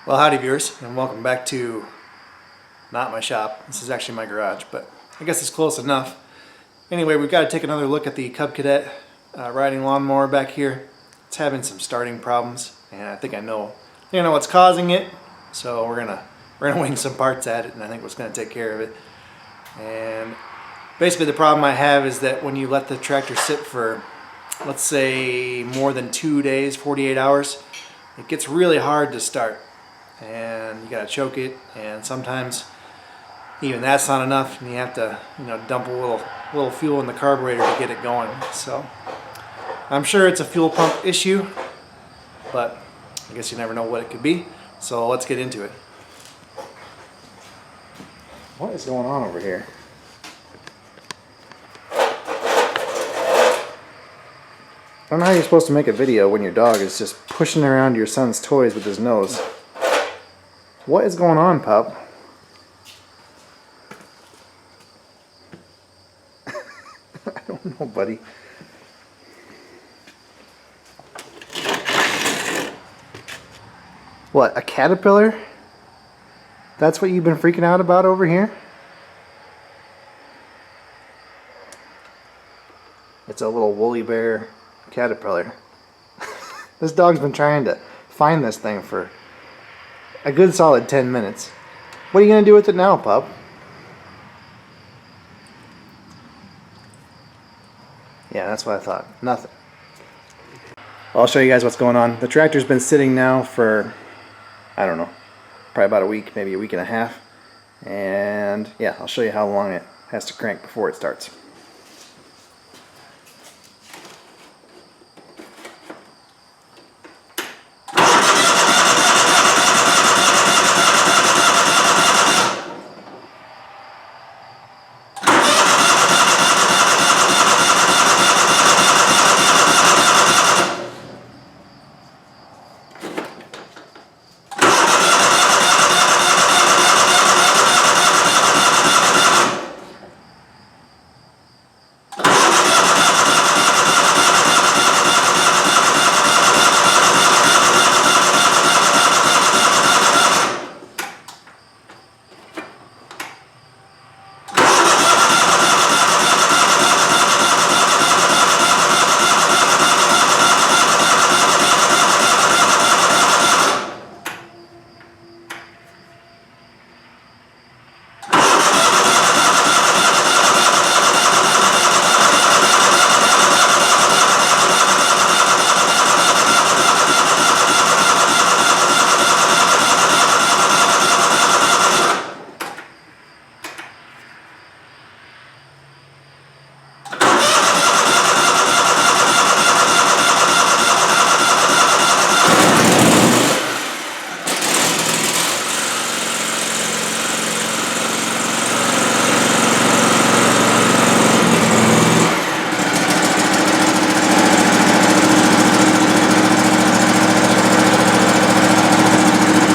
Well, howdy viewers, and welcome back to not my shop. This is actually my garage, but I guess it's close enough. Anyway, we've got to take another look at the Cub Cadet riding lawnmower back here. It's having some starting problems, and I think I know what's causing it. So we're gonna wing some parts at it, and I think what's gonna take care of it. And basically, the problem I have is that when you let the tractor sit for, let's say, more than 2 days, 48 hours, it gets really hard to start. And you gotta choke it, and sometimes even that's not enough, and you have to dump a little fuel in the carburetor to get it going. So I'm sure it's a fuel pump issue, but I guess you never know what it could be. So let's get into it. What is going on over here? I don't know how you're supposed to make a video when your dog is just pushing around your son's toys with his nose. What is going on, pup? I don't know, buddy. What, a caterpillar? That's what you've been freaking out about over here? It's a little woolly bear caterpillar. This dog's been trying to find this thing for a good solid 10 minutes. What are you going to do with it now, pup? Yeah, that's what I thought. Nothing. I'll show you guys what's going on. The tractor's been sitting now for, I don't know, probably about a week, maybe a week and a half. And yeah, I'll show you how long it has to crank before it starts.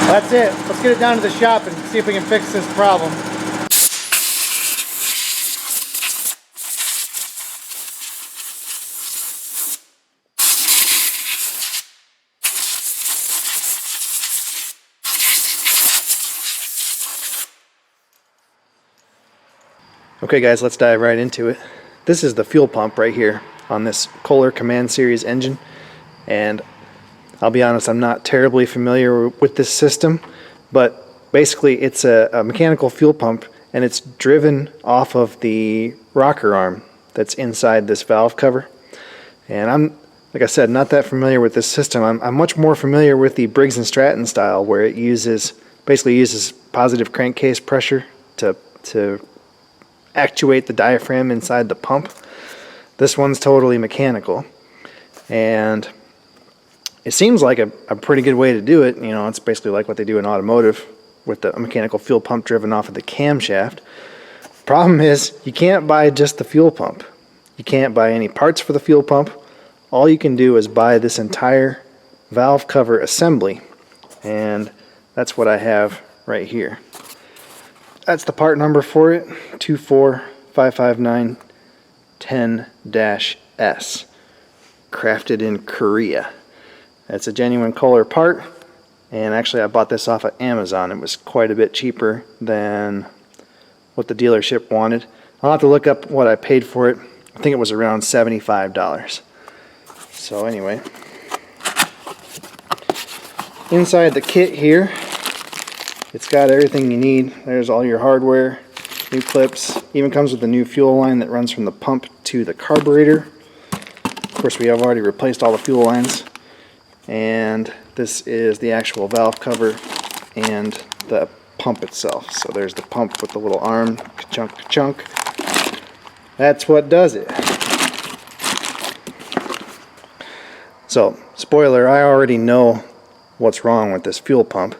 That's it. Let's get it down to the shop and see if we can fix this problem. Okay guys, let's dive right into it. This is the fuel pump right here on this Kohler Command Series engine, and I'll be honest, I'm not terribly familiar with this system, but basically it's a mechanical fuel pump, and it's driven off of the rocker arm that's inside this valve cover. And I'm, like I said, not that familiar with this system. I'm much more familiar with the Briggs & Stratton style, where it basically uses positive crankcase pressure to actuate the diaphragm inside the pump. This one's totally mechanical, and it seems like a pretty good way to do it. You know, it's basically like what they do in automotive with the mechanical fuel pump driven off of the camshaft. Problem is, you can't buy just the fuel pump. You can't buy any parts for the fuel pump. All you can do is buy this entire valve cover assembly, and that's what I have right here. That's the part number for it, 2455910-S, crafted in Korea. That's a genuine Kohler part, And actually I bought this off of Amazon. It was quite a bit cheaper than what the dealership wanted. I'll have to look up what I paid for it. I think it was around $75. So anyway, inside the kit here, it's got everything you need. There's all your hardware, new clips, even comes with a new fuel line that runs from the pump to the carburetor. Of course, we have already replaced all the fuel lines. And this is the actual valve cover and the pump itself. So there's the pump with the little arm, ka-chunk, ka-chunk. That's what does it. So, spoiler, I already know what's wrong with this fuel pump,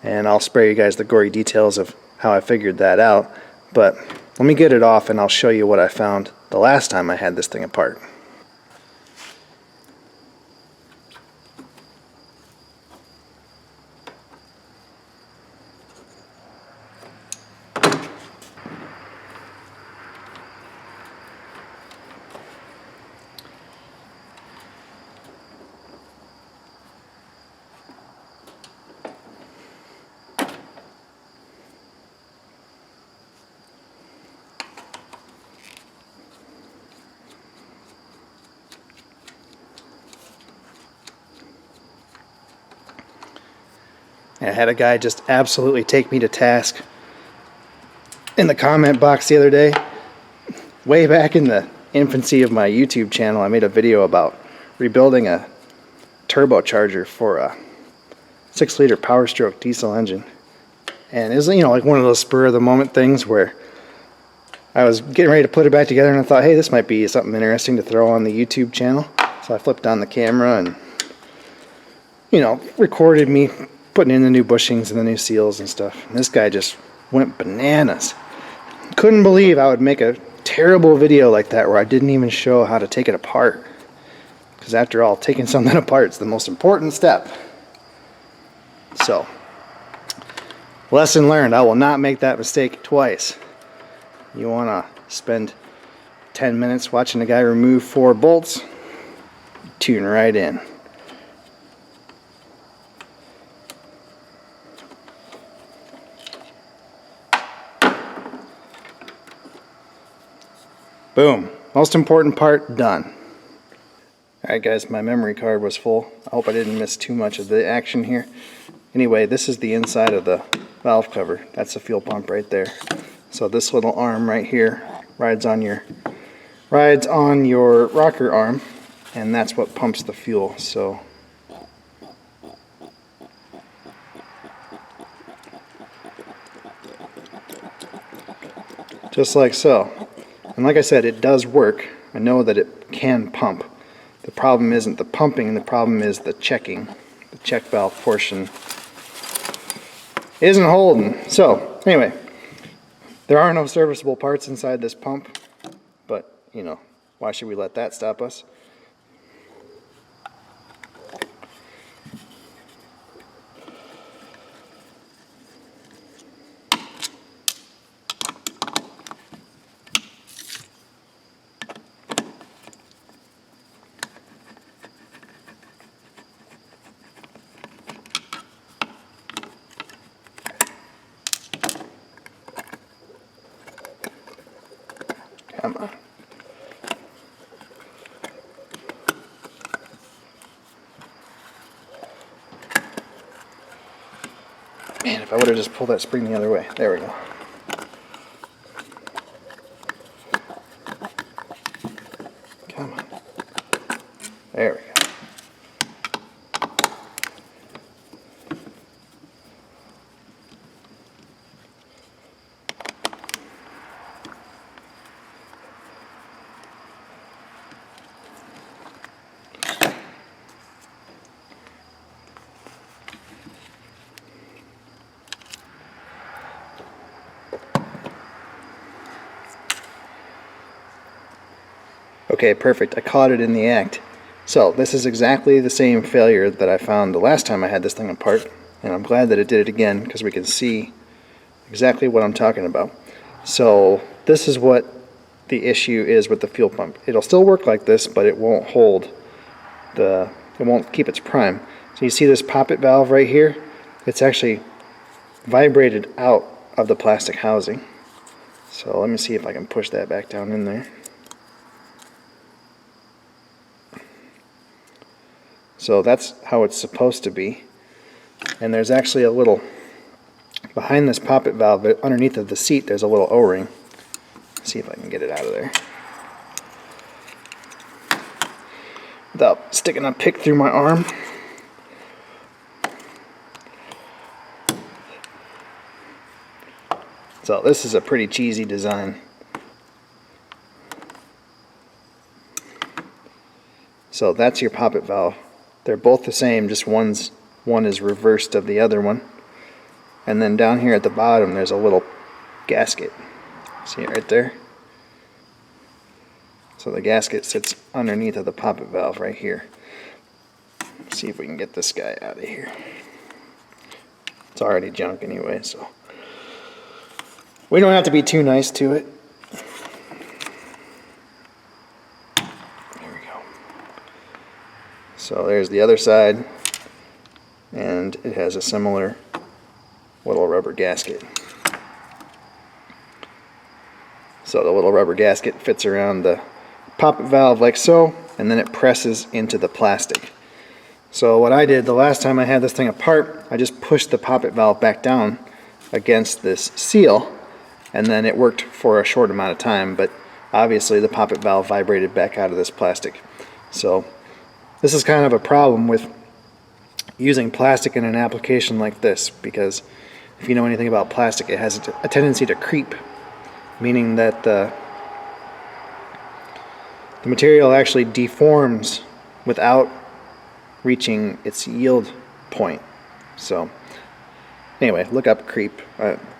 and I'll spare you guys the gory details of how I figured that out. But let me get it off and I'll show you what I found the last time I had this thing apart. I had a guy just absolutely take me to task in the comment box the other day. Way back in the infancy of my YouTube channel, I made a video about rebuilding a turbocharger for a 6-liter Power Stroke diesel engine. And it was, you know, like one of those spur of the moment things where I was getting ready to put it back together and I thought, hey, this might be something interesting to throw on the YouTube channel. So I flipped on the camera and, you know, recorded me putting in the new bushings and the new seals and stuff. And this guy just went bananas. Couldn't believe I would make a terrible video like that where I didn't even show how to take it apart. Because after all, taking something apart is the most important step. So, lesson learned, I will not make that mistake twice. You want to spend 10 minutes watching a guy remove 4 bolts, tune right in. Boom. Most important part done. Alright guys, my memory card was full. I hope I didn't miss too much of the action here. Anyway, this is the inside of the valve cover. That's the fuel pump right there. So this little arm right here rides on your rocker arm, and that's what pumps the fuel. So just like so. And like I said, it does work. I know that it can pump. The problem isn't the pumping, the problem is the checking. The check valve portion isn't holding. So, anyway, there are no serviceable parts inside this pump, but, you know, why should we let that stop us? Come on. Man, if I would have just pulled that spring the other way. There we go. Come on. There we go. Okay, perfect. I caught it in the act. So this is exactly the same failure that I found the last time I had this thing apart, and I'm glad that it did it again because we can see exactly what I'm talking about. So this is what the issue is with the fuel pump. It'll still work like this, but it won't hold it won't keep its prime. So you see this poppet valve right here? it's actually vibrated out of the plastic housing. So let me see if I can push that back down in there. So that's how it's supposed to be. And there's actually a little, behind this poppet valve, underneath of the seat, there's a little O-ring. See if I can get it out of there without sticking a pick through my arm. So this is a pretty cheesy design. So that's your poppet valve. They're both the same, just one is reversed of the other one. And then down here at the bottom there's a little gasket. See it right there? So the gasket sits underneath of the poppet valve right here. Let's see if we can get this guy out of here. It's already junk anyway, so we don't have to be too nice to it. There we go. So there's the other side, and it has a similar little rubber gasket. So the little rubber gasket fits around the poppet valve like so, and then it presses into the plastic. So what I did the last time I had this thing apart, I just pushed the poppet valve back down against this seal, and then it worked for a short amount of time, but obviously the poppet valve vibrated back out of this plastic. So this is kind of a problem with using plastic in an application like this, because if you know anything about plastic, it has a tendency to creep, meaning that the material actually deforms without reaching its yield point. So anyway, look up creep.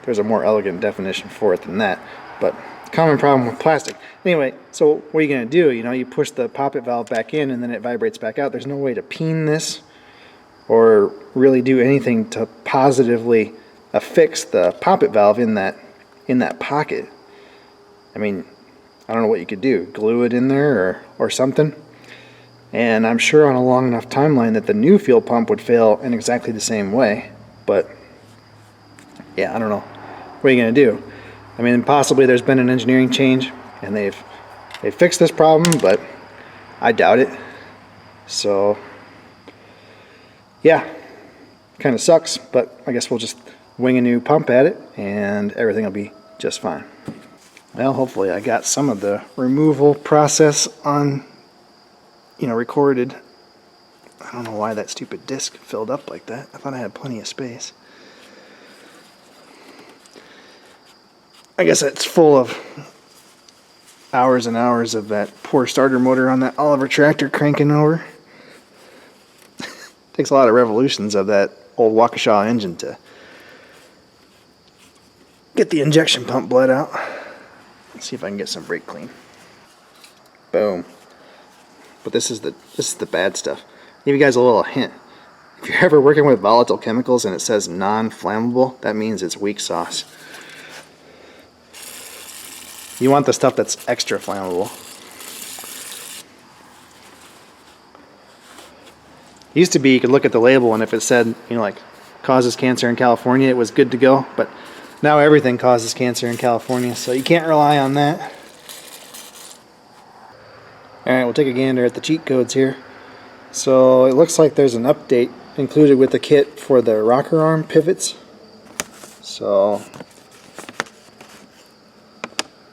There's a more elegant definition for it than that, but common problem with plastic. Anyway, so what are you going to do? You know, you push the poppet valve back in and then it vibrates back out. There's no way to peen this or really do anything to positively affix the poppet valve in that pocket. I mean, I don't know what you could do. Glue it in there or something. And I'm sure on a long enough timeline that the new fuel pump would fail in exactly the same way. But yeah, I don't know. What are you going to do? I mean, possibly there's been an engineering change and they've fixed this problem, but I doubt it. So yeah, kind of sucks, but I guess we'll just wing a new pump at it and everything will be just fine. Well, hopefully I got some of the removal process on, recorded. I don't know why that stupid disc filled up like that. I thought I had plenty of space. I guess it's full of hours and hours of that poor starter motor on that Oliver tractor cranking over. Takes a lot of revolutions of that old Waukesha engine to get the injection pump bled out. Let's see if I can get some brake clean. Boom. But this is the bad stuff. I'll give you guys a little hint. If you're ever working with volatile chemicals and it says non-flammable, that means it's weak sauce. You want the stuff that's extra flammable. It used to be you could look at the label and if it said, like causes cancer in California, it was good to go, but now everything causes cancer in California, so you can't rely on that. Alright, we'll take a gander at the cheat codes here. So it looks like there's an update included with the kit for the rocker arm pivots. So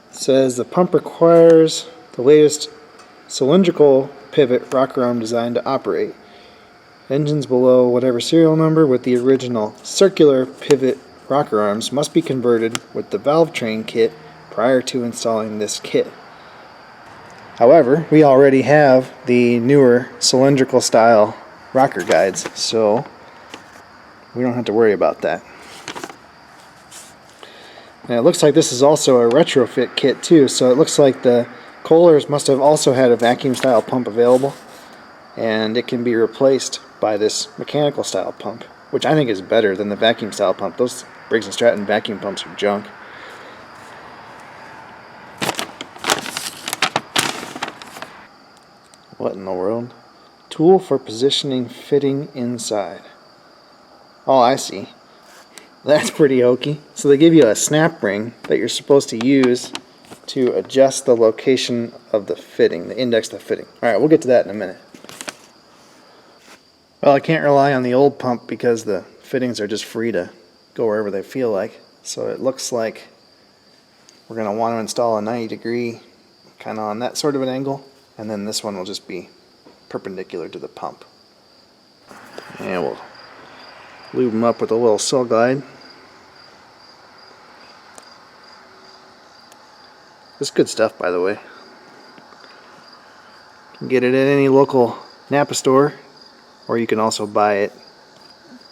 it says the pump requires the latest cylindrical pivot rocker arm design to operate. Engines below whatever serial number with the original circular pivot rocker arms must be converted with the valve train kit prior to installing this kit. However, we already have the newer cylindrical style rocker guides, so we don't have to worry about that. And it looks like this is also a retrofit kit too, so it looks like the Kohlers must have also had a vacuum style pump available, and it can be replaced by this mechanical style pump, which I think is better than the vacuum style pump. Those Briggs & Stratton vacuum pumps are junk. What in the world? Tool for positioning fitting inside. Oh, I see. That's pretty hokey. So they give you a snap ring that you're supposed to use to adjust the location of the fitting, the index of the fitting. Alright, we'll get to that in a minute. Well, I can't rely on the old pump because the fittings are just free to go wherever they feel like. So it looks like we're going to want to install a 90-degree kind of on that sort of an angle, and then this one will just be perpendicular to the pump. And we'll lube them up with a little cell guide. This is good stuff, by the way. You can get it at any local Napa store, or you can also buy it,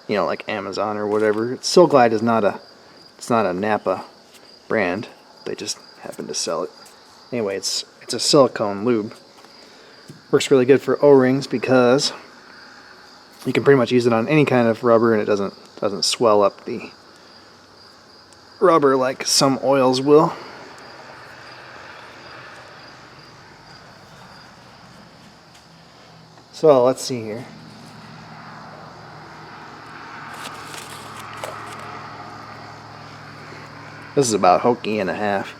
you know, like Amazon or whatever. Cell Glide is not a Napa brand. They just happen to sell it. Anyway, it's a silicone lube. Works really good for O-rings because you can pretty much use it on any kind of rubber and it doesn't swell up the rubber like some oils will. So let's see here. This is about hokey and a half.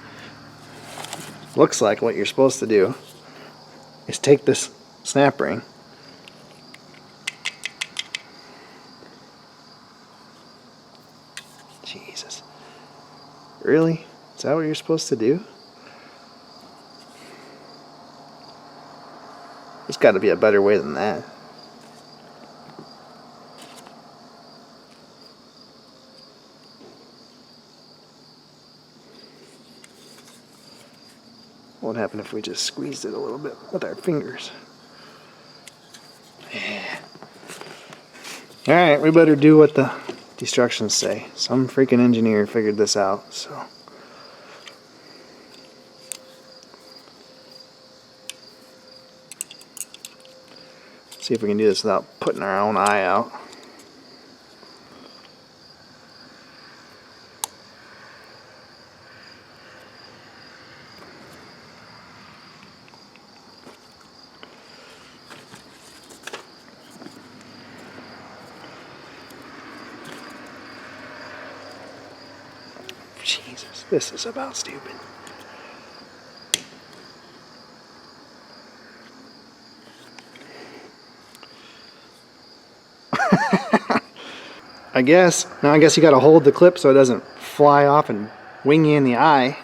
Looks like what you're supposed to do is take this snap ring Jesus. Really? Is that what you're supposed to do? There's got to be a better way than that. What would happen if we just squeezed it a little bit with our fingers? Yeah. Alright, we better do what the instructions say. Some freaking engineer figured this out, so. See if we can do this without putting our own eye out. Jesus, this is about stupid. I guess you gotta hold the clip so it doesn't fly off and wing you in the eye.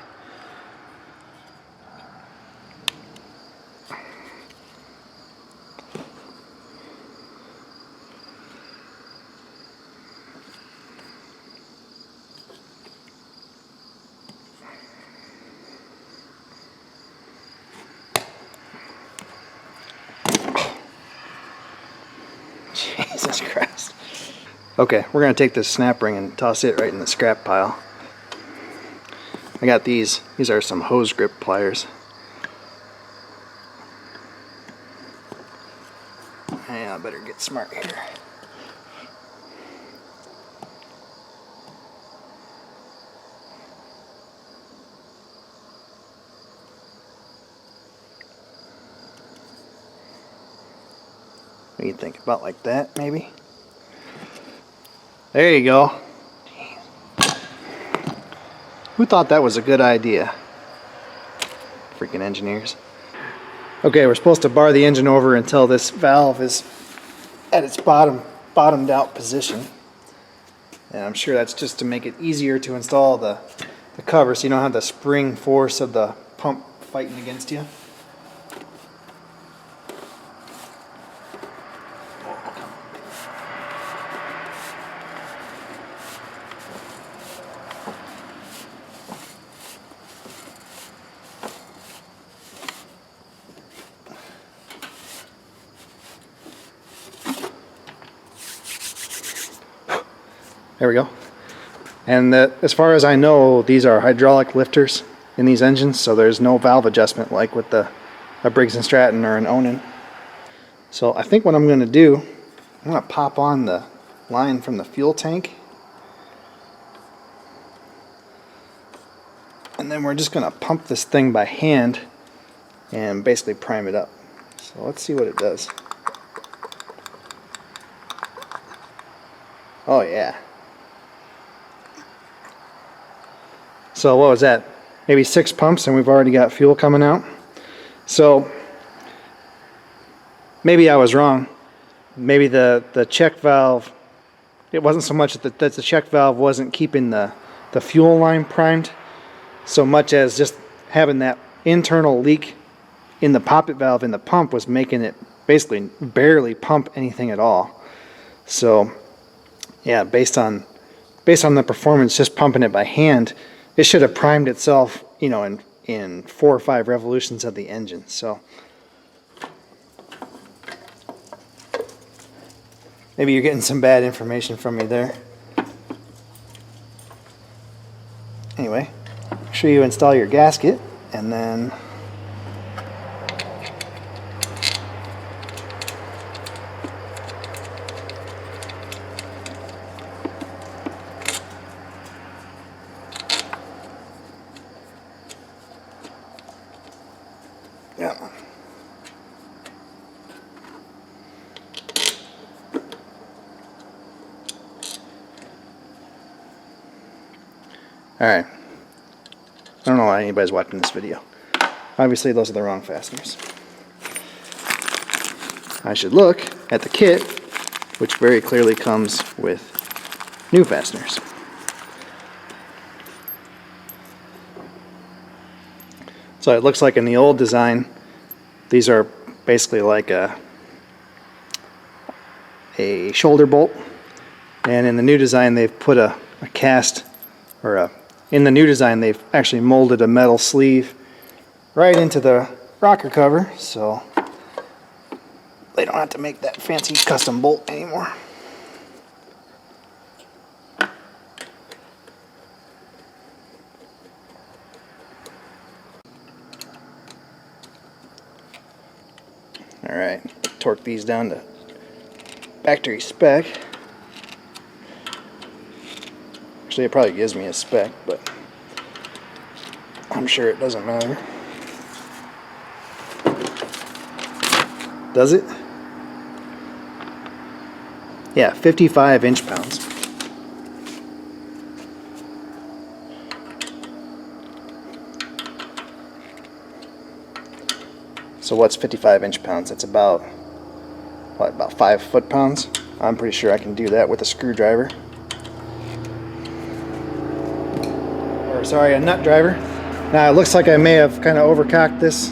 Jesus Christ. Okay, we're going to take this snap ring and toss it right in the scrap pile. I got these. These are some hose grip pliers. And I better get smart here. What do you think? About like that, maybe? There you go. Who thought that was a good idea? Freaking engineers. Okay, we're supposed to bar the engine over until this valve is at its bottomed out position. And I'm sure that's just to make it easier to install the cover so you don't have the spring force of the pump fighting against you. There we go. And as far as I know, these are hydraulic lifters in these engines, so there's no valve adjustment like with a Briggs & Stratton or an Onan. So I think what I'm going to do, I'm going to pop on the line from the fuel tank. And then we're just going to pump this thing by hand and basically prime it up. So let's see what it does. Oh yeah. So what was that? Maybe 6 pumps and we've already got fuel coming out. So maybe I was wrong. Maybe the check valve, it wasn't so much that the check valve wasn't keeping the fuel line primed so much as just having that internal leak in the poppet valve in the pump was making it basically barely pump anything at all. So yeah, based on the performance, just pumping it by hand, it should have primed itself, you know, in 4 or 5 revolutions of the engine. So maybe you're getting some bad information from me there. Anyway, make sure you install your gasket, and then yeah. Alright. I don't know why anybody's watching this video. Obviously those are the wrong fasteners. I should look at the kit, which very clearly comes with new fasteners. So it looks like in the old design, these are basically like a shoulder bolt, and in the new design they've put a cast, or in the new design they've actually molded a metal sleeve right into the rocker cover, so they don't have to make that fancy custom bolt anymore. Alright, torque these down to factory spec. Actually, it probably gives me a spec, but I'm sure it doesn't matter. Does it? Yeah, 55 inch-pounds. So what's 55 inch-pounds? That's about, what, about 5 foot-pounds? I'm pretty sure I can do that with a screwdriver. Or sorry, a nut driver. Now it looks like I may have kind of overcocked this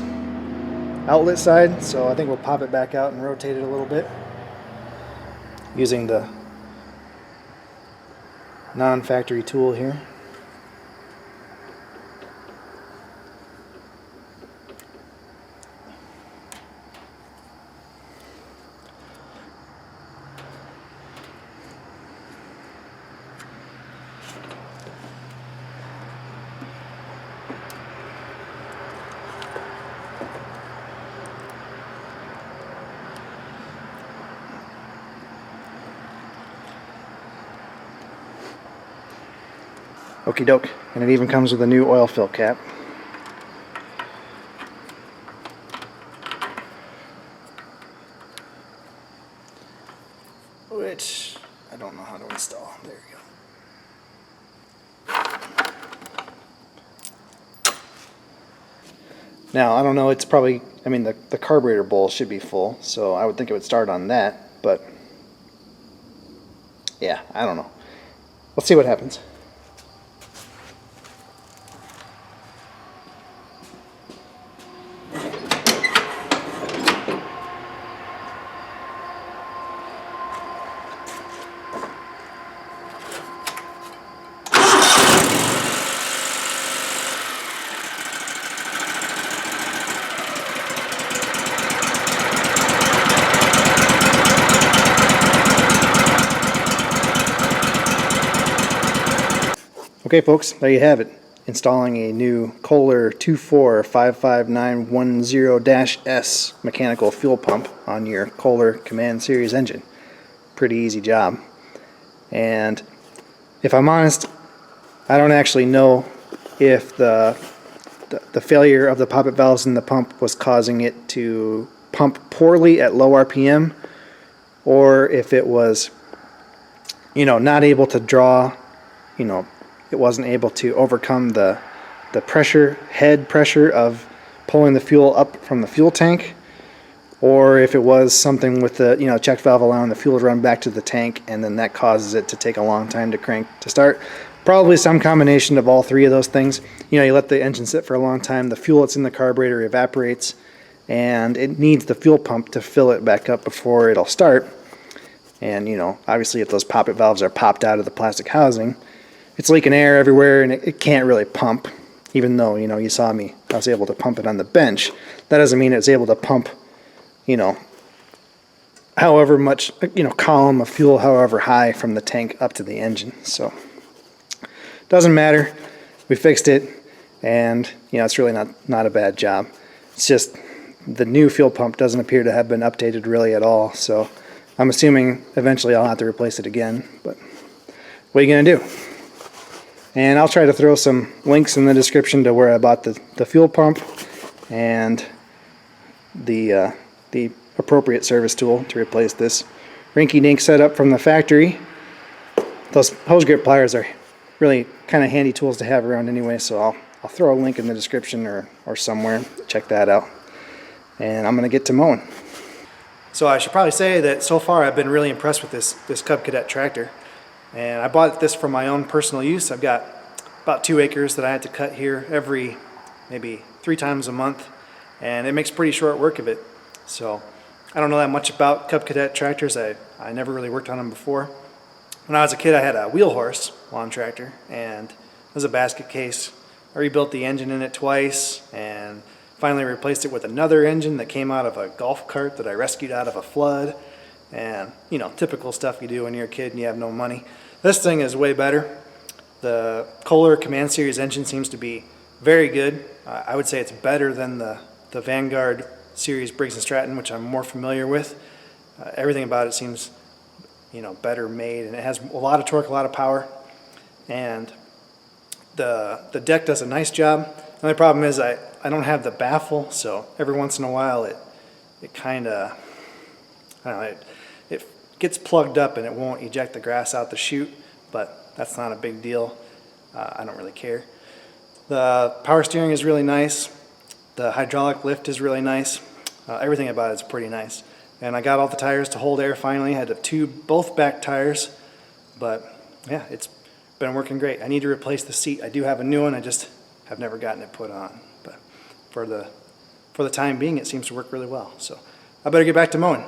outlet side, so I think we'll pop it back out and rotate it a little bit using the non-factory tool here. Okie doke, and it even comes with a new oil fill cap. Which I don't know how to install. There we go. Now, I don't know, it's probably, I mean, the carburetor bowl should be full, so I would think it would start on that, but yeah, I don't know. Let's see what happens. Okay folks, there you have it. Installing a new Kohler 2455910-S mechanical fuel pump on your Kohler Command Series engine. Pretty easy job. And if I'm honest, I don't actually know if the failure of the poppet valves in the pump was causing it to pump poorly at low RPM, or if it was not able to draw, it wasn't able to overcome the head pressure of pulling the fuel up from the fuel tank, or if it was something with the check valve allowing the fuel to run back to the tank, and then that causes it to take a long time to crank to start. Probably some combination of all three of those things. You let the engine sit for a long time, the fuel that's in the carburetor evaporates, and it needs the fuel pump to fill it back up before it'll start. And obviously if those poppet valves are popped out of the plastic housing, it's leaking air everywhere and it can't really pump. Even though you saw me, I was able to pump it on the bench. That doesn't mean it's able to pump however much column of fuel, however high from the tank up to the engine. So doesn't matter. We fixed it, and it's really not a bad job. It's just the new fuel pump doesn't appear to have been updated really at all. So I'm assuming eventually I'll have to replace it again. But what are you gonna do? And I'll try to throw some links in the description to where I bought the fuel pump and the appropriate service tool to replace this rinky-dink setup from the factory. Those hose grip pliers are really kind of handy tools to have around anyway, so I'll throw a link in the description or somewhere. Check that out. And I'm going to get to mowing. So I should probably say that so far I've been really impressed with this Cub Cadet tractor. And I bought this for my own personal use. I've got about 2 acres that I had to cut here every maybe 3 times a month, and it makes pretty short work of it. So I don't know that much about Cub Cadet tractors. I never really worked on them before. When I was a kid, I had a wheel horse lawn tractor, and it was a basket case. I rebuilt the engine in it twice and finally replaced it with another engine that came out of a golf cart that I rescued out of a flood. And typical stuff you do when you're a kid and you have no money. This thing is way better. The Kohler Command Series engine seems to be very good. I would say it's better than the Vanguard Series Briggs & Stratton, which I'm more familiar with. Everything about it seems better made, and it has a lot of torque, a lot of power, and the deck does a nice job. The only problem is I don't have the baffle, so every once in a while it kind of, I don't know, it gets plugged up and it won't eject the grass out the chute, but that's not a big deal. I don't really care. The power steering is really nice. The hydraulic lift is really nice. Everything about it is pretty nice. And I got all the tires to hold air finally. I had to tube both back tires, but yeah, it's been working great. I need to replace the seat. I do have a new one. I just have never gotten it put on. But for the time being, it seems to work really well. So I better get back to mowing.